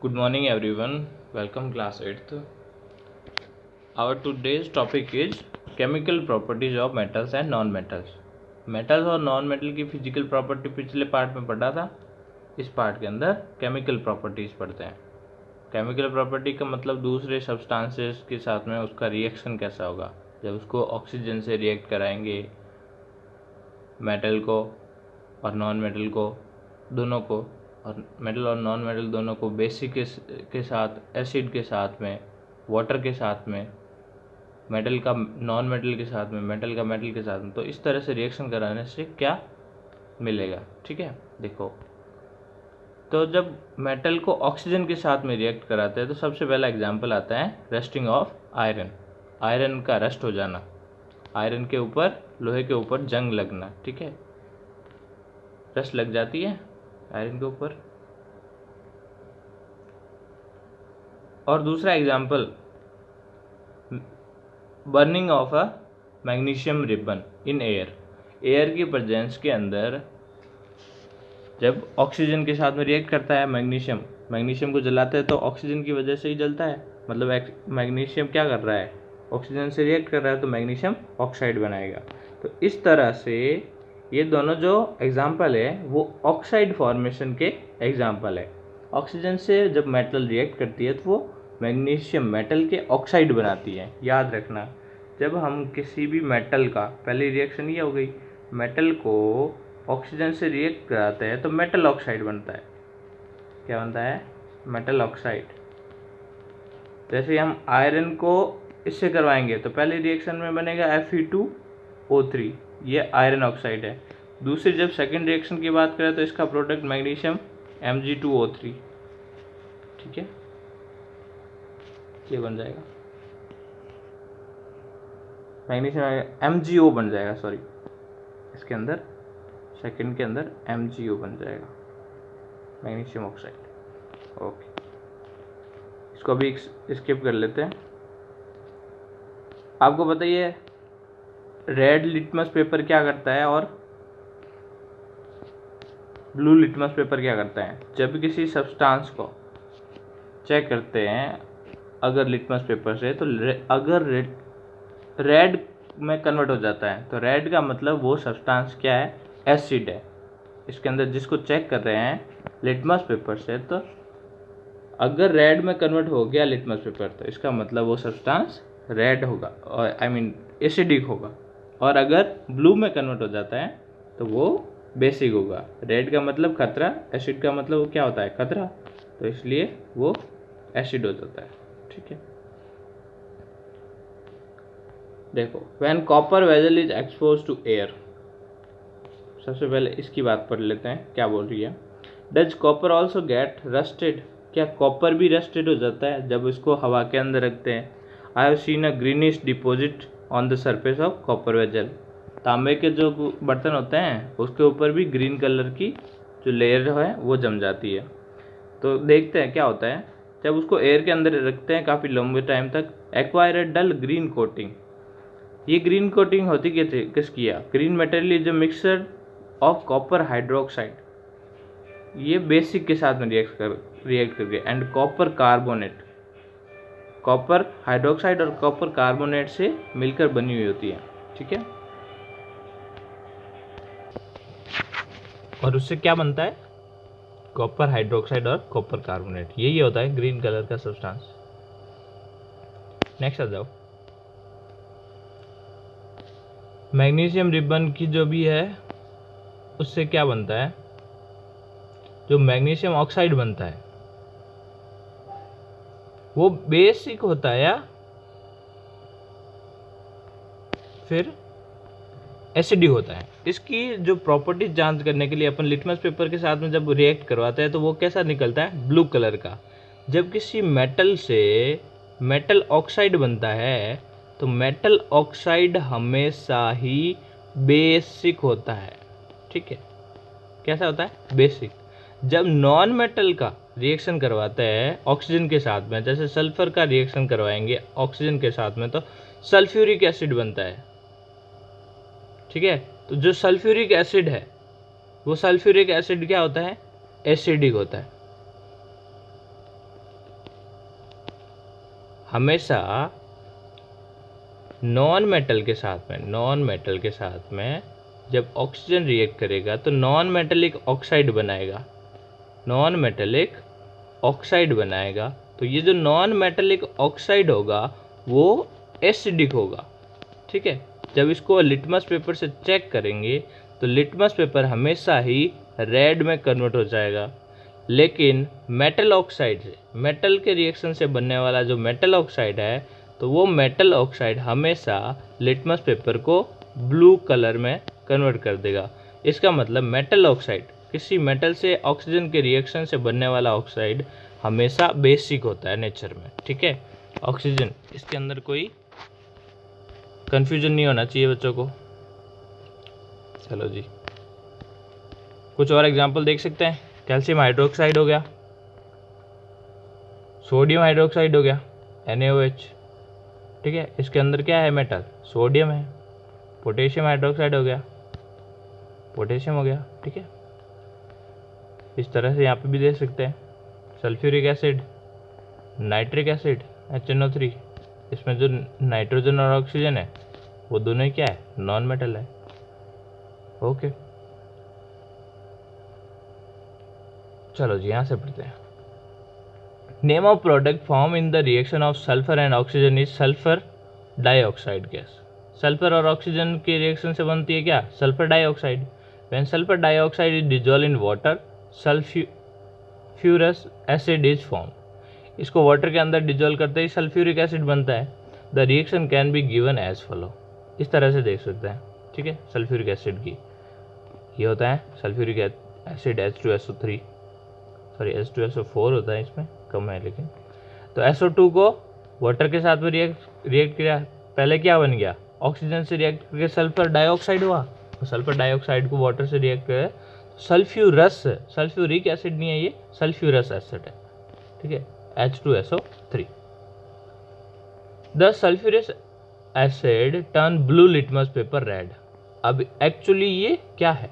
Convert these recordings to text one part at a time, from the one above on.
Good morning everyone. Welcome class 8th. Our today's topic is chemical properties of metals and non-metals. Metals और non metal की physical property पिछले part में पढ़ा था. इस part के अंदर केमिकल प्रॉपर्टीज पढ़ते हैं. केमिकल प्रॉपर्टी का मतलब दूसरे सब्सटेंसेस के साथ में उसका रिएक्शन कैसा होगा जब उसको ऑक्सीजन से रिएक्ट कराएंगे मेटल को और नॉन मेटल को दोनों को, और मेटल और नॉन मेटल दोनों को बेसिक के साथ, एसिड के साथ में, वाटर के साथ में, मेटल का नॉन मेटल के साथ में, मेटल का मेटल के साथ में. तो इस तरह से रिएक्शन कराने से क्या मिलेगा. ठीक है, देखो. तो जब मेटल को ऑक्सीजन के साथ में रिएक्ट कराते हैं तो सबसे पहला एग्जांपल आता है रस्टिंग ऑफ आयरन. आयरन का रस्ट हो जाना, आयरन के ऊपर, लोहे के ऊपर जंग लगना. ठीक है, रस्ट लग जाती है आयरन के ऊपर. और दूसरा example burning of a magnesium ribbon in air. Air की प्रेजेंस के अंदर जब ऑक्सीजन के साथ में रिएक्ट करता है मैग्नीशियम को जलाते हैं तो ऑक्सीजन की वजह से ही जलता है. मतलब मैग्नीशियम क्या कर रहा है, ऑक्सीजन से रिएक्ट कर रहा है तो मैग्नीशियम ऑक्साइड बनाएगा. तो इस तरह से ये दोनों जो एग्जाम्पल है वो ऑक्साइड फॉर्मेशन के एग्जाम्पल है. ऑक्सीजन से जब मेटल रिएक्ट करती है तो वो मैग्नीशियम मेटल के ऑक्साइड बनाती है. याद रखना, जब हम किसी भी मेटल का, पहली रिएक्शन ये हो गई, मेटल को ऑक्सीजन से रिएक्ट कराते हैं तो मेटल ऑक्साइड बनता है. क्या बनता है? Metal oxide. जैसे हम आयरन को इससे करवाएंगे तो पहले रिएक्शन में बनेगा Fe2O3, ये आयरन ऑक्साइड है. दूसरी जब सेकेंड रिएक्शन की बात करें तो इसका प्रोडक्ट मैग्नीशियम Mg2O3. ठीक है, ये बन जाएगा मैग्नीशियम MgO बन जाएगा, सॉरी, इसके अंदर सेकेंड के अंदर MgO बन जाएगा, मैग्नीशियम ऑक्साइड. ओके, इसको अभी स्किप कर लेते हैं. आपको बताइए रेड लिटमस पेपर क्या करता है और ब्लू लिटमस पेपर क्या करता है. जब किसी सब्सटेंस को चेक करते हैं अगर लिटमस पेपर से, तो अगर रेड में कन्वर्ट हो जाता है तो रेड का मतलब वो सब्सटेंस क्या है, एसिड है. इसके अंदर जिसको चेक कर रहे हैं लिटमस पेपर से, तो अगर रेड में कन्वर्ट हो गया लिटमस पेपर तो इसका मतलब वो सब्सटेंस रेड होगा, और आई मीन एसिडिक होगा. और अगर ब्लू में कन्वर्ट हो जाता है तो वो बेसिक होगा. रेड का मतलब खतरा, एसिड का मतलब वो क्या होता है, खतरा, तो इसलिए वो एसिड हो जाता है. ठीक है, देखो, when copper vessel is expose to air. सबसे पहले इसकी बात पढ़ लेते हैं क्या बोल रही है. Does copper also get rusted. क्या कॉपर भी रस्टेड हो जाता है जब इसको हवा के अंदर रखते हैं. I have seen a greenish deposit on the surface of copper vessel. तांबे के जो बर्तन होते हैं उसके ऊपर भी ग्रीन कलर की जो लेयर है वो जम जाती है. तो देखते हैं क्या होता है जब उसको एयर के अंदर रखते हैं काफ़ी लंबे टाइम तक. Acquire a dull green coating. ये ग्रीन कोटिंग होती किसकी है, green material is a mixture of copper hydroxide. ये बेसिक के साथ में रिएक्ट करके and copper carbonate, copper hydroxide और कॉपर कार्बोनेट से मिलकर बनी हुई होती है. ठीक है, और उससे क्या बनता है, कॉपर हाइड्रोक्साइड और कॉपर कार्बोनेट. यही होता है ग्रीन कलर का सब्सटेंस. नेक्स्ट आ जाओ. मैग्नीशियम रिबन की जो भी है उससे क्या बनता है, जो मैग्नीशियम ऑक्साइड बनता है वो बेसिक होता है या फिर एसिडिक होता है. इसकी जो प्रॉपर्टीज जांच करने के लिए अपन लिटमस पेपर के साथ में जब रिएक्ट करवाते हैं तो वो कैसा निकलता है, ब्लू कलर का. जब किसी मेटल से मेटल ऑक्साइड बनता है तो मेटल ऑक्साइड हमेशा ही बेसिक होता है. ठीक है, कैसा होता है, बेसिक. जब नॉन मेटल का रिएक्शन करवाते हैं ऑक्सीजन के साथ में, जैसे सल्फर का रिएक्शन करवाएंगे ऑक्सीजन के साथ में तो सल्फ्यूरिक एसिड बनता है. ठीक है, तो जो सल्फ्यूरिक एसिड है वो सल्फ्यूरिक एसिड क्या होता है, एसिडिक होता है. हमेशा नॉन मेटल के साथ में जब ऑक्सीजन रिएक्ट करेगा तो नॉन मेटेलिक ऑक्साइड बनाएगा। तो ये जो नॉन मेटेलिक ऑक्साइड होगा वो एसिडिक होगा, ठीक है। जब इसको लिटमस पेपर से चेक करेंगे तो लिटमस पेपर हमेशा ही रेड में कन्वर्ट हो जाएगा, लेकिन मेटल ऑक्साइड से, मेटल के रिएक्शन से बनने वाला जो मेटल ऑक्साइड है, तो वो मेटल ऑक्साइड हमेशा लिटमस पेपर को ब्लू कलर में कन्वर्ट कर देगा। इसका मतलब मेटल ऑक्साइड, किसी मेटल से ऑक्सीजन के रिएक्शन से बनने वाला ऑक्साइड हमेशा बेसिक होता है नेचर में, ठीक है। ऑक्सीजन, इसके अंदर कोई कंफ्यूजन नहीं होना चाहिए बच्चों को। चलो जी, कुछ और एग्जांपल देख सकते हैं। कैल्शियम हाइड्रोक्साइड हो गया, सोडियम हाइड्रोक्साइड हो गया NaOH, ठीक है। इसके अंदर क्या है, मेटल, सोडियम है। पोटेशियम हाइड्रोक्साइड हो गया, पोटेशियम हो गया, ठीक है। इस तरह से यहाँ पे भी देख सकते हैं। Sulphuric acid, nitric acid, HNO3, इसमें जो नाइट्रोजन और ऑक्सीजन है वो दोनों ही क्या है, नॉन मेटल है। ओके, चलो जी यहाँ से पढ़ते हैं। Name of product form in the reaction of sulphur and oxygen is sulphur dioxide gas. Sulphur और ऑक्सीजन के रिएक्शन से बनती है क्या, sulphur dioxide. When sulphur dioxide is dissolve in water, sulphurous acid is form. इसको water के अंदर dissolve करते ही सल्फ्यूरिक एसिड बनता है। The reaction can be given as follow. इस तरह से देख सकते हैं, ठीक है। सल्फ्यूरिक एसिड की ये होता है sulphuric acid H2SO3, sorry H2SO4 होता है, इसमें कम है लेकिन। तो SO2 को वाटर के साथ में रिएक्ट किया, पहले क्या बन गया, ऑक्सीजन से रिएक्ट करके सल्फर डाइऑक्साइड हुआ। तो सल्फर डाइऑक्साइड को वाटर से रिएक्ट करे सल्फ्यूरस, सल्फ्यूरिक एसिड नहीं है ये, सल्फ्यूरस एसिड है, ठीक है, H2SO3। The sulphurous asset turn blue litmus paper red. अब एक्चुअली ये क्या है,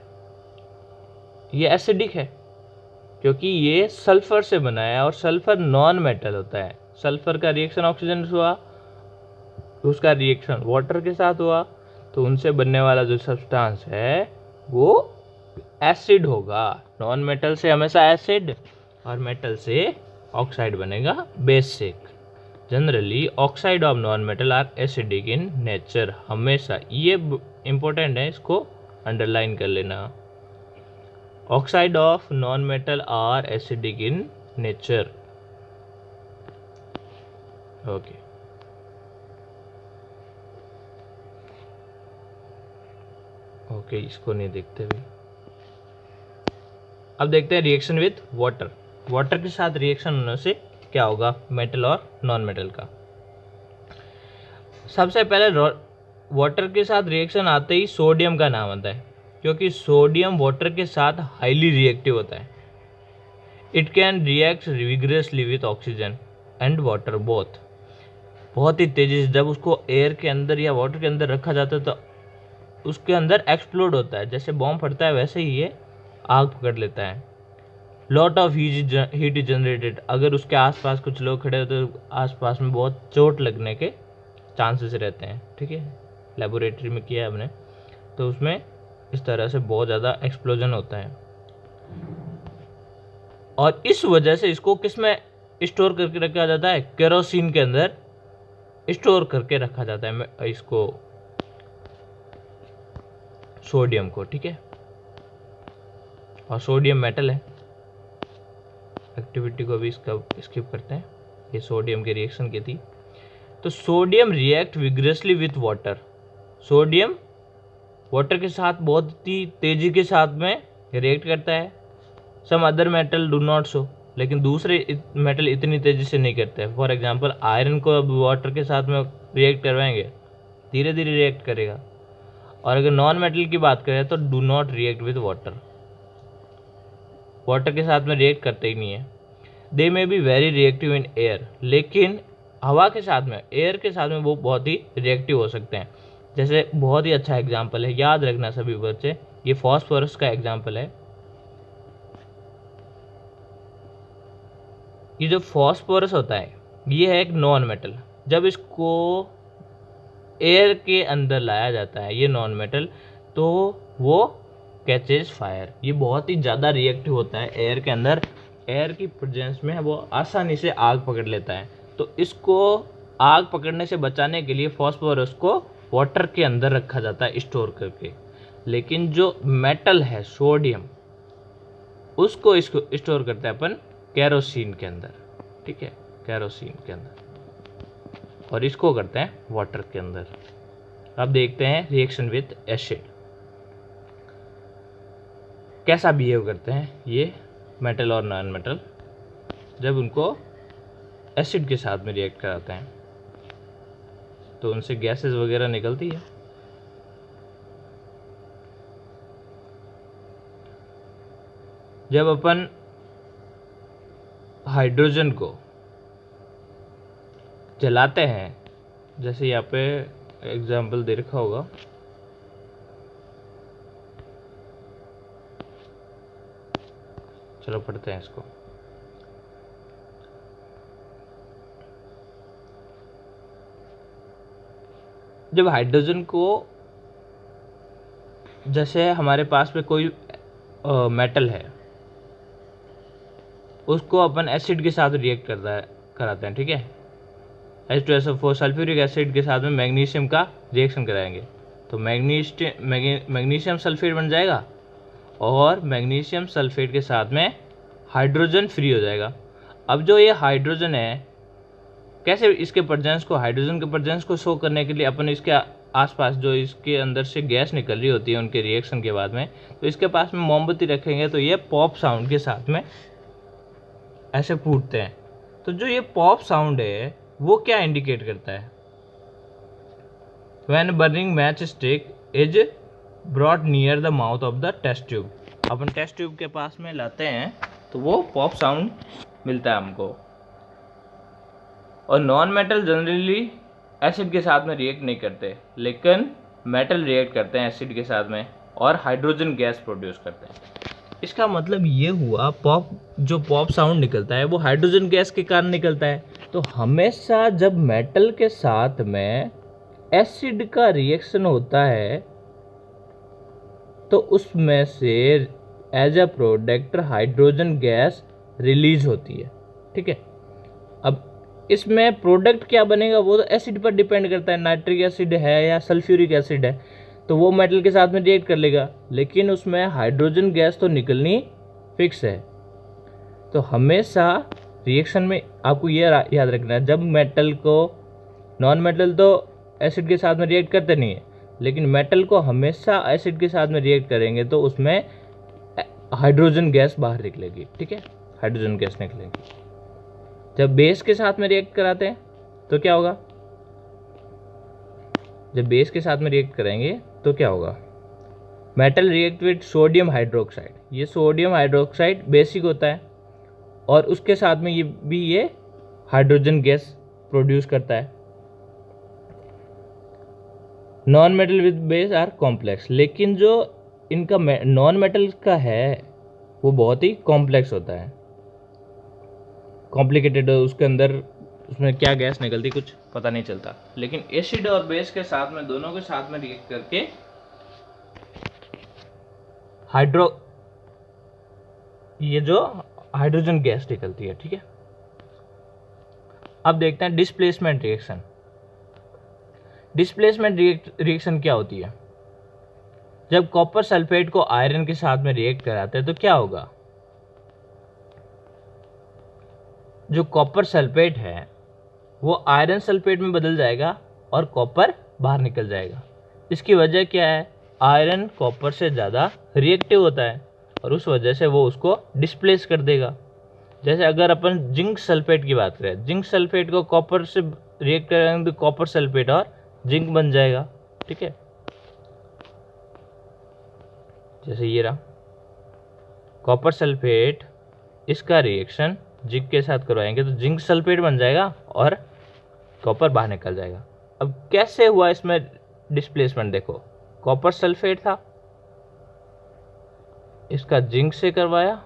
ये एसिडिक है क्योंकि ये सल्फर से बना है और सल्फर नॉन मेटल होता है। सल्फर का रिएक्शन ऑक्सीजन से हुआ, उसका रिएक्शन वाटर के साथ हुआ, तो उनसे बनने वाला जो सब्सटेंस है वो एसिड होगा। नॉन मेटल से हमेशा एसिड और मेटल से ऑक्साइड बनेगा basic. Generally oxide of non metal are acidic in nature. हमेशा ये इंपॉर्टेंट है, इसको अंडरलाइन कर लेना। Oxide of non metal are acidic in nature. Okay, okay, इसको नहीं देखते भी। अब देखते हैं रिएक्शन विथ वाटर। वाटर के साथ रिएक्शन होने से क्या होगा, मेटल और नॉन मेटल का। सबसे पहले वाटर के साथ रिएक्शन आते ही सोडियम का नाम आता है, क्योंकि सोडियम वाटर के साथ हाईली रिएक्टिव होता है। It can react विग्रेसली with oxygen and water both. बहुत ही तेजी से जब उसको एयर के अंदर या वाटर के अंदर रखा जाता है तो उसके अंदर एक्सप्लोड होता है, जैसे बॉम्ब फटता है वैसे ही ये आग पकड़ लेता है। Lot of heat is generated. अगर उसके आसपास कुछ लोग खड़े होते तो आसपास में बहुत चोट लगने के चांसेस रहते हैं, ठीक है। लेबोरेटरी में किया है हमने, तो उसमें इस तरह से बहुत ज़्यादा एक्सप्लोजन होता है। और इस वजह से इसको किस में स्टोर करके रखा जाता है, केरोसिन के अंदर स्टोर करके रखा जाता है इसको, सोडियम को, ठीक है। और सोडियम मेटल है। एक्टिविटी को भी इसका स्किप करते हैं, ये सोडियम के रिएक्शन की थी। तो sodium react विग्रेसली with water. Sodium water के साथ बहुत ही तेजी के साथ में रिएक्ट करता है। Some other metal do not so, लेकिन दूसरे मेटल इतनी तेजी से नहीं करते हैं। फॉर एग्जांपल आयरन को अब वाटर के साथ में रिएक्ट करवाएंगे, धीरे धीरे रिएक्ट करेगा। और अगर नॉन मेटल की बात करें तो do not react with water, water के साथ में रिएक्ट करते ही नहीं है। They may be very reactive in air, लेकिन हवा के साथ में, एयर के साथ में वो बहुत ही रिएक्टिव हो सकते हैं। जैसे बहुत ही अच्छा एग्जांपल है, याद रखना सभी बच्चे, ये फॉस्फोरस का एग्जांपल है। ये जो फॉस्फोरस होता है ये है एक नॉन मेटल, जब इसको एयर के अंदर लाया जाता है ये नॉन मेटल, तो वो कैचेज फायर। ये बहुत ही ज़्यादा रिएक्टिव होता है एयर के अंदर, एयर की प्रेजेंस में वो आसानी से आग पकड़ लेता है। तो इसको आग पकड़ने से बचाने के लिए फॉस्फोरस को वाटर के अंदर रखा जाता है स्टोर करके। लेकिन जो मेटल है सोडियम, उसको इसको स्टोर करते हैं अपन केरोसिन के अंदर, ठीक है, केरोसिन के अंदर, और इसको करते हैं वाटर के अंदर। अब देखते हैं रिएक्शन विथ एसिड कैसा बिहेव करते हैं ये मेटल और नॉन मेटल जब उनको एसिड के साथ में रिएक्ट कराते हैं। तो उनसे गैसेस वगैरह निकलती है। जब अपन हाइड्रोजन को जलाते हैं, जैसे यहाँ पे एग्जाम्पल दे रखा होगा, चलो पढ़ते हैं इसको। जब हाइड्रोजन को, जैसे हमारे पास में कोई मेटल है, उसको अपन एसिड के साथ रिएक्ट कराते हैं, ठीक है, H2SO4 सल्फ्यूरिक एसिड के साथ में मैग्नीशियम का रिएक्शन कराएंगे, तो मैग्नीशियम सल्फेट बन जाएगा और मैग्नीशियम सल्फेट के साथ में हाइड्रोजन फ्री हो जाएगा। अब जो ये हाइड्रोजन है, कैसे इसके प्रेजेंस को, हाइड्रोजन के प्रेजेंस को शो करने के लिए अपन इसके आसपास जो इसके अंदर से गैस निकल रही होती है उनके रिएक्शन के बाद में, तो इसके पास में मोमबत्ती रखेंगे तो ये पॉप साउंड के साथ में ऐसे फूटते हैं। तो जो ये पॉप साउंड है वो क्या इंडिकेट करता है? When burning match stick is brought near the mouth of the test tube. अपन टेस्ट ट्यूब के पास में लाते हैं तो वो पॉप साउंड मिलता है हमको। और नॉन मेटल जनरली एसिड के साथ में रिएक्ट नहीं करते, लेकिन मेटल रिएक्ट करते हैं एसिड के साथ में और हाइड्रोजन गैस प्रोड्यूस करते हैं। इसका मतलब ये हुआ जो पॉप साउंड निकलता है वो हाइड्रोजन गैस के कारण निकलता है। तो हमेशा जब मेटल के साथ में एसिड का रिएक्शन होता है तो उसमें से as a product hydrogen gas release होती है, ठीक है। अब इसमें प्रोडक्ट क्या बनेगा वो तो एसिड पर डिपेंड करता है, नाइट्रिक एसिड है या सल्फ्यूरिक एसिड है, तो वो मेटल के साथ में रिएक्ट कर लेगा, लेकिन उसमें हाइड्रोजन गैस तो निकलनी फिक्स है। तो हमेशा रिएक्शन में आपको ये याद रखना है, जब मेटल को, नॉन मेटल तो एसिड के साथ में रिएक्ट करते नहीं है, लेकिन मेटल को हमेशा एसिड के साथ में रिएक्ट करेंगे तो उसमें हाइड्रोजन गैस बाहर निकलेगी, ठीक है, हाइड्रोजन गैस निकलेगी। जब बेस के साथ में रिएक्ट कराते हैं तो क्या होगा? जब बेस के साथ में रिएक्ट करेंगे तो क्या होगा? Metal react with sodium hydroxide. ये सोडियम हाइड्रोक्साइड बेसिक होता है और उसके साथ में ये हाइड्रोजन गैस प्रोड्यूस करता है। Non metal with base are complex, लेकिन जो इनका नॉन मेटल का है वो बहुत ही कॉम्प्लेक्स होता है, कॉम्प्लिकेटेड। उसके अंदर उसमें क्या गैस निकलती कुछ पता नहीं चलता, लेकिन एसिड और बेस के साथ में, दोनों के साथ में रिएक्ट करके ये जो हाइड्रोजन गैस निकलती है, ठीक है। अब देखते हैं डिस्प्लेसमेंट रिएक्शन। डिस्प्लेसमेंट रिएक्शन क्या होती है? जब कॉपर सल्फेट को आयरन के साथ में रिएक्ट कराते हैं तो क्या होगा? जो कॉपर सल्फेट है वो आयरन सल्फेट में बदल जाएगा और कॉपर बाहर निकल जाएगा। इसकी वजह क्या है? आयरन कॉपर से ज़्यादा रिएक्टिव होता है और उस वजह से वो उसको डिस्प्लेस कर देगा। जैसे अगर अपन जिंक सल्फेट की बात करें, जिंक सल्फेट को कॉपर से रिएक्ट करेंगे तो कॉपर सल्फेट और जिंक बन जाएगा, ठीक है। जैसे ये रहा कॉपर सल्फेट, इसका रिएक्शन जिंक के साथ करवाएंगे तो जिंक सल्फेट बन जाएगा और कॉपर बाहर निकल जाएगा। अब कैसे हुआ इसमें डिस्प्लेसमेंट? देखो, कॉपर सल्फेट था, इसका जिंक से करवाया,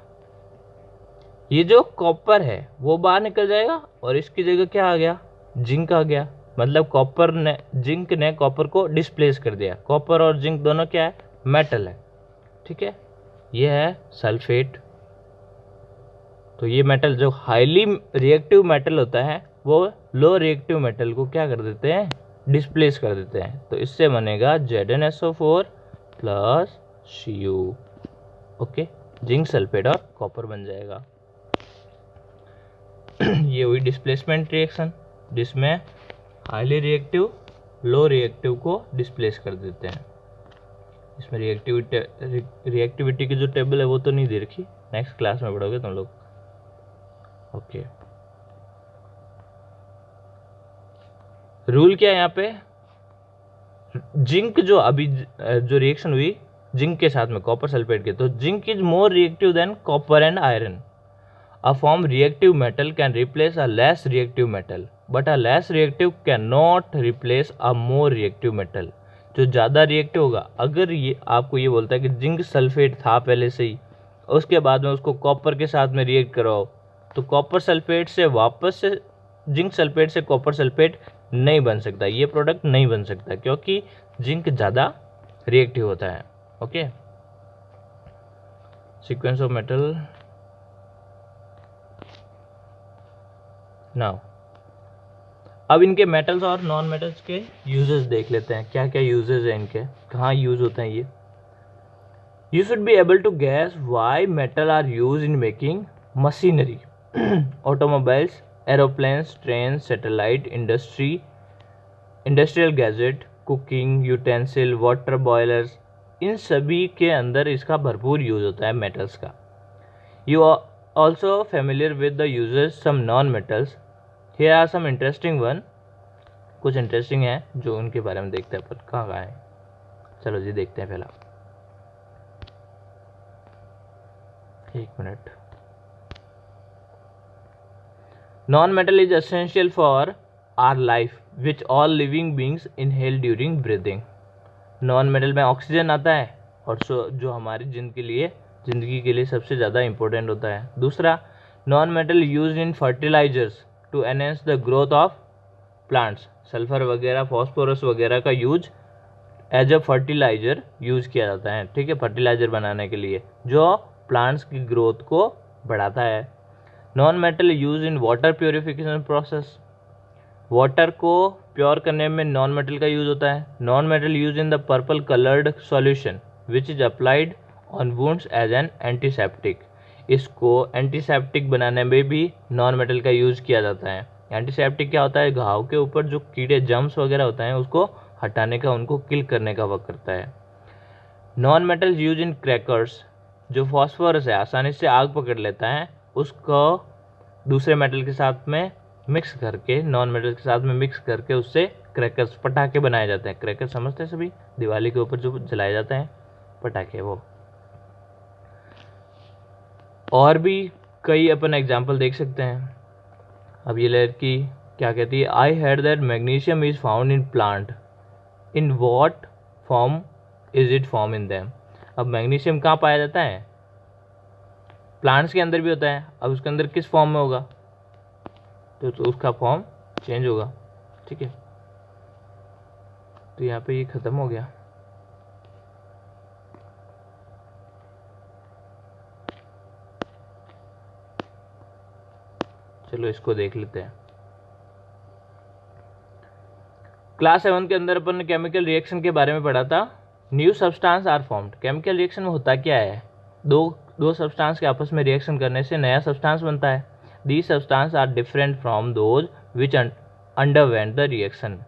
ये जो कॉपर है वो बाहर निकल जाएगा और इसकी जगह क्या आ गया? जिंक आ गया, मतलब जिंक ने कॉपर को डिस्प्लेस कर दिया। कॉपर और जिंक दोनों क्या है, मेटल है, ठीक है। ये है सल्फेट। तो ये मेटल जो हाईली रिएक्टिव मेटल होता है वो लो रिएक्टिव मेटल को क्या कर देते हैं, डिस्प्लेस कर देते हैं। तो इससे बनेगा ZnSO4 plus Cu। Okay, zinc sulphate और कॉपर बन जाएगा। ये हुई डिस्प्लेसमेंट रिएक्शन, जिसमें हाईली रिएक्टिव लो रिएक्टिव को डिस्प्लेस कर देते हैं। इसमें रिएक्टिविटी की जो टेबल है वो तो नहीं दे रखी, नेक्स्ट क्लास में पढ़ोगे तुम लोग। ओके, रूल क्या है यहाँ पे, जिंक जो अभी जो रिएक्शन हुई जिंक के साथ में कॉपर सल्फेट के, तो zinc is more reactive than copper and iron. A form reactive metal can replace a less reactive metal, but a less reactive cannot replace a more reactive metal। जो ज़्यादा reactive होगा, अगर ये आपको ये बोलता है कि जिंक सल्फेट था पहले से ही, उसके बाद में उसको कॉपर के साथ में रिएक्ट कराओ, तो कॉपर सल्फेट से वापस से जिंक सल्फेट से कॉपर सल्फेट नहीं बन सकता, ये प्रोडक्ट नहीं बन सकता, क्योंकि जिंक ज़्यादा रिएक्टिव होता है। Okay, sequence of metal now. अब इनके मेटल्स और नॉन मेटल्स के यूजेस देख लेते हैं, क्या क्या यूजेस हैं इनके, कहाँ यूज होते हैं ये। You should be able to guess why metal are use in making machinery, automobiles, aeroplanes, train, satellite, industrial gadget, cooking utensil, water boilers, इन सभी के अंदर इसका भरपूर यूज होता है मेटल्स का। You are also familiar with the uses some non metals. Here are some interesting one, कुछ इंटरेस्टिंग है जो उनके बारे में देखते हैं, पर कहाँ है, चलो जी देखते हैं। पहला एक minute. Non metal is essential for our life which all living beings inhale during breathing. Non metal में ऑक्सीजन आता है और जो हमारी जिंदगी के लिए सबसे ज़्यादा इंपॉर्टेंट होता है। दूसरा, non metal use in fertilisers to enhance the growth of plants. Sulphur वगैरह, फॉस्फोरस वगैरह का use as a fertiliser use किया जाता है, ठीक है, फर्टिलाइजर बनाने के लिए, जो प्लांट्स की ग्रोथ को बढ़ाता है। Non metal use in water purification process. Water को प्योर करने में नॉन मेटल का यूज होता है। Non metal use in the purple coloured solution which is applied on wounds as an antiseptic. इसको एंटीसेप्टिक बनाने में भी नॉन मेटल का यूज किया जाता है। एंटीसेप्टिक क्या होता है, घाव के ऊपर जो कीड़े जम्स वगैरह होता है उसको हटाने का, उनको किल करने का वर्क करता है। नॉन मेटल यूज इन क्रैकर्स। जो फॉस्फोरस है आसानी से आग पकड़ लेता है, उसको दूसरे मेटल के साथ में मिक्स करके, नॉन मेटल के साथ में मिक्स करके उससे क्रैकर्स, पटाखे बनाए जाते हैं। क्रैकर समझते हैं सभी, दिवाली के ऊपर जो जलाए जाते हैं पटाखे, वो। और भी कई अपन एग्जाम्पल देख सकते हैं। अब ये लड़की क्या कहती है, I heard that magnesium is found in plant, in what form is it form in them. अब मैग्नीशियम कहाँ पाया जाता है, प्लांट्स के अंदर भी होता है। अब उसके अंदर किस फॉर्म में होगा, तो उसका फॉर्म चेंज होगा, ठीक है। तो यहाँ पे ये खत्म हो गया। चलो इसको देख लेते हैं। क्लास 7 के अंदर अपन ने केमिकल रिएक्शन के बारे में पढ़ा था। New substance are formed. Chemical reaction में होता क्या है, दो सब्सटेंस के आपस में रिएक्शन करने से नया सब्सटेंस बनता है। These substance are different from those which underwent the reaction.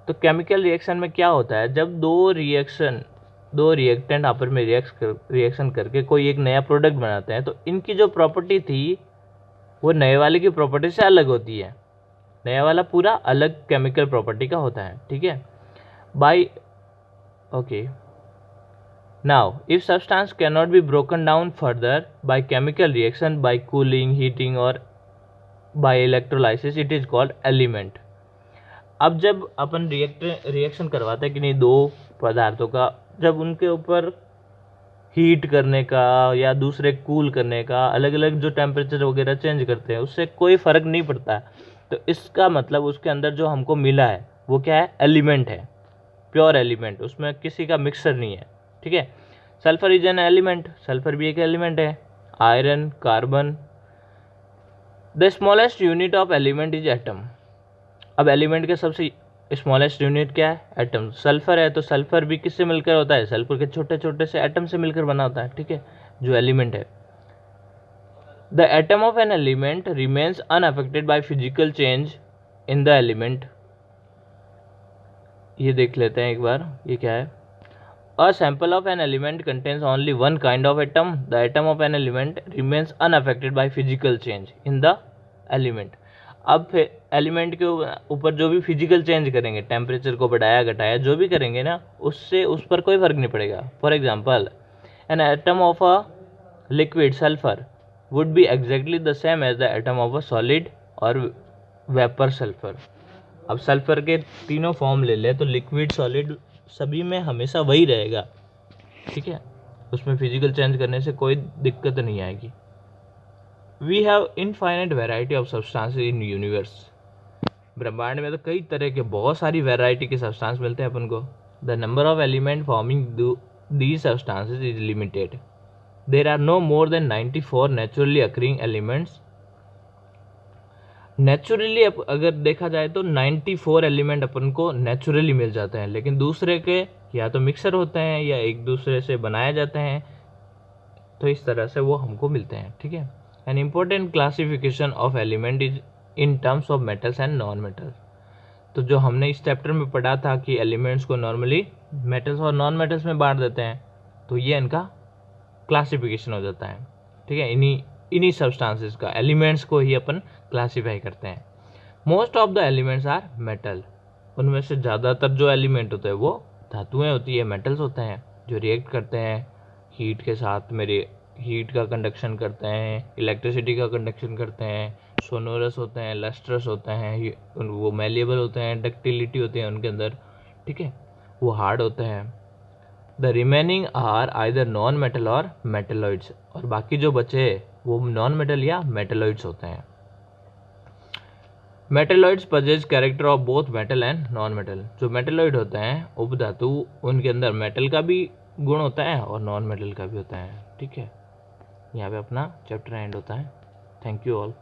तो केमिकल रिएक्शन में क्या होता है, जब दो रिएक्टेंट आपस में रिएक्शन करके कोई एक नया प्रोडक्ट बनाते हैं, तो इनकी जो प्रॉपर्टी थी वो नए वाले की प्रॉपर्टी से अलग होती है। नया वाला पूरा अलग केमिकल प्रॉपर्टी का होता है, ठीक है। Bye okay, now if substance can not be broken down further by chemical reaction, by cooling, heating और by electrolysis, it is called element. अब जब अपन रिएक्शन करवाते हैं कि नहीं, दो पदार्थों का, जब उनके ऊपर हीट करने का या दूसरे कूल करने का, अलग अलग जो टेम्परेचर वगैरह चेंज करते हैं, उससे कोई फ़र्क नहीं पड़ता है। तो इसका मतलब उसके अंदर जो हमको मिला है वो क्या है, एलिमेंट है, प्योर एलिमेंट, उसमें किसी का मिक्सर नहीं है, ठीक है। Sulphur is an element, sulphur भी एक एलिमेंट है। Iron, carbon. The smallest unit of element is atom. अब एलिमेंट के सबसे स्मॉलेस्ट यूनिट क्या है, एटम। सल्फर है तो सल्फर भी किससे मिलकर होता है, सल्फर के छोटे छोटे से एटम से मिलकर बना होता है, ठीक है, जो एलिमेंट है। The atom of an element remains unaffected by physical change in the element. ये देख लेते हैं एक बार, ये क्या है। A sample of an element contains only one kind of atom. The atom of an element remains unaffected by physical change in the element. अब element के ऊपर जो भी फिजिकल चेंज करेंगे, टेम्परेचर को बढ़ाया घटाया जो भी करेंगे ना, उससे उस पर कोई फर्क नहीं पड़ेगा। For example, an atom of a liquid sulphur would be exactly the same as the atom of a solid और वेपर सल्फर। अब सल्फर के तीनों फॉर्म ले ले तो लिक्विड, सॉलिड, सभी में हमेशा वही रहेगा, ठीक है, उसमें फिजिकल चेंज करने से कोई दिक्कत नहीं आएगी। We have infinite variety of substances in universe. ब्रह्मांड में तो कई तरह के, बहुत सारी वेराइटी के सब्सटेंस मिलते हैं अपन को। The number of element forming these substances is limited. There are no more than 94 naturally occurring elements. Naturally अगर देखा जाए तो 94 एलिमेंट अपन को नेचुरली मिल जाते हैं, लेकिन दूसरे के या तो मिक्सर होते हैं या एक दूसरे से बनाए जाते हैं, तो इस तरह से वो हमको मिलते हैं, ठीक है। An important classification of element is in terms of metals and non metals. तो जो हमने इस चैप्टर में पढ़ा था कि एलिमेंट्स को नॉर्मली मेटल्स और नॉन मेटल्स में बांट देते हैं, तो ये इनका क्लासिफिकेशन हो जाता है, ठीक है। इन्हीं सब्सटेंसेस का, एलिमेंट्स को ही अपन क्लासीफाई करते हैं। Most of the elements are metal. उनमें से ज़्यादातर जो एलिमेंट होते हैं वो धातुएं होती है, मेटल्स होते हैं, जो रिएक्ट करते हैं हीट के साथ, मेरे हीट का कंडक्शन करते हैं, इलेक्ट्रिसिटी का कंडक्शन करते हैं, सोनोरस होते हैं, लस्ट्रस होते हैं, वो मेलिएबल होते हैं, डक्टिलिटी होती है उनके अंदर, ठीक है, वो हार्ड होते हैं। The remaining are either non metal और मेटेलॉइड्स, और बाकी जो बचे वो नॉन मेटल या मेटेलॉइड्स होते हैं। Metalloids पजेज character of both metal and non metal. जो मेटेलॉइड होते हैं उपधातु, उनके अंदर मेटल का भी गुण होता है और नॉन मेटल का भी होता है, ठीक है। यहाँ पे अपना चैप्टर एंड होता है। Thank you all.